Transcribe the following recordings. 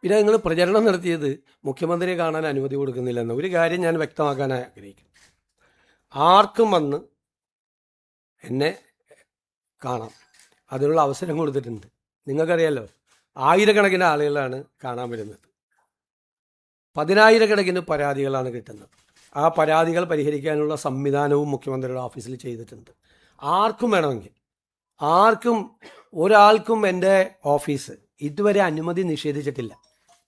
പിന്നെ നിങ്ങൾ പ്രചരണം നടത്തിയത് മുഖ്യമന്ത്രിയെ കാണാൻ അനുമതി കൊടുക്കുന്നില്ലെന്ന ഒരു കാര്യം ഞാൻ വ്യക്തമാക്കാൻ ആഗ്രഹിക്കുന്നു. ആർക്കും വന്ന് എന്നെ കാണാം, അതിനുള്ള അവസരം കൊടുത്തിട്ടുണ്ട്. നിങ്ങൾക്കറിയാലോ, ആയിരക്കണക്കിന് ആളുകളാണ് കാണാൻ വരുന്നത്, 10,000-കണക്കിന് പരാതികളാണ് കിട്ടുന്നത്. ആ പരാതികൾ പരിഹരിക്കാനുള്ള സംവിധാനവും മുഖ്യമന്ത്രിയുടെ ഓഫീസിൽ ചെയ്തിട്ടുണ്ട്. ആർക്കും വേണമെങ്കിൽ, ഒരാൾക്കും എൻ്റെ ഓഫീസ് ഇതുവരെ അനുമതി നിഷേധിച്ചിട്ടില്ല.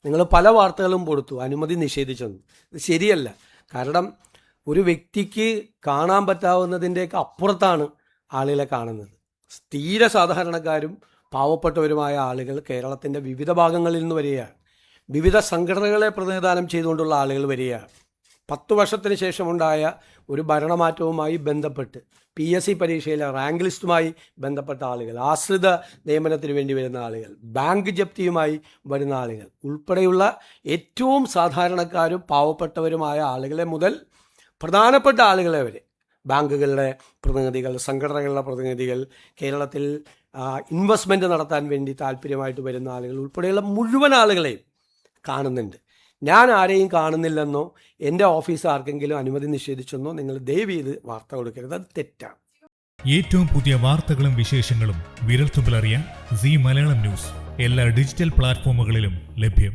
നിങ്ങൾ പല വാർത്തകളും കൊടുത്തു അനുമതി നിഷേധിച്ചെന്ന്. ഇത് ശരിയല്ല. കാരണം ഒരു വ്യക്തിക്ക് കാണാൻ പറ്റാവുന്നതിൻ്റെയൊക്കെ അപ്പുറത്താണ് ആളുകളെ കാണുന്നത്. തീരെ സാധാരണക്കാരും പാവപ്പെട്ടവരുമായ ആളുകൾ കേരളത്തിൻ്റെ വിവിധ ഭാഗങ്ങളിൽ നിന്ന് വരികയാണ്. വിവിധ സംഘടനകളെ പ്രതിനിധാനം ചെയ്തുകൊണ്ടുള്ള ആളുകൾ വരികയാണ്. 10 വർഷത്തിന് ശേഷമുണ്ടായ ഒരു ഭരണമാറ്റവുമായി ബന്ധപ്പെട്ട് PSC പരീക്ഷയിലെ റാങ്ക് ലിസ്റ്റുമായി ബന്ധപ്പെട്ട ആളുകൾ, ആശ്രിത നിയമനത്തിന് വേണ്ടി വരുന്ന ആളുകൾ, ബാങ്ക് ജപ്തിയുമായി വരുന്ന ആളുകൾ ഉൾപ്പെടെയുള്ള ഏറ്റവും സാധാരണക്കാരും പാവപ്പെട്ടവരുമായ ആളുകളെ മുതൽ പ്രധാനപ്പെട്ട ആളുകളെ വരെ, ബാങ്കുകളുടെ പ്രതിനിധികൾ, സംഘടനകളുടെ പ്രതിനിധികൾ, കേരളത്തിൽ ഇൻവെസ്റ്റ്മെൻറ്റ് നടത്താൻ വേണ്ടി താല്പര്യമായിട്ട് വരുന്ന ആളുകൾ ഉൾപ്പെടെയുള്ള മുഴുവൻ ആളുകളെയും കാണുന്നുണ്ട്. ഞാൻ ആരെയും കാണുന്നില്ലെന്നോ എൻ്റെ ഓഫീസ് ആർക്കെങ്കിലും അനുമതി നിഷേധിച്ചെന്നോ നിങ്ങൾ ദയവ് ചെയ്ത് വാർത്ത കൊടുക്കരുത്. അത് തെറ്റാണ്. ഏറ്റവും പുതിയ വാർത്തകളും വിശേഷങ്ങളും വിരൽത്തുമ്പിലറിയാൻ സീ മലയാളം ന്യൂസ് എല്ലാ ഡിജിറ്റൽ പ്ലാറ്റ്ഫോമുകളിലും ലഭ്യം.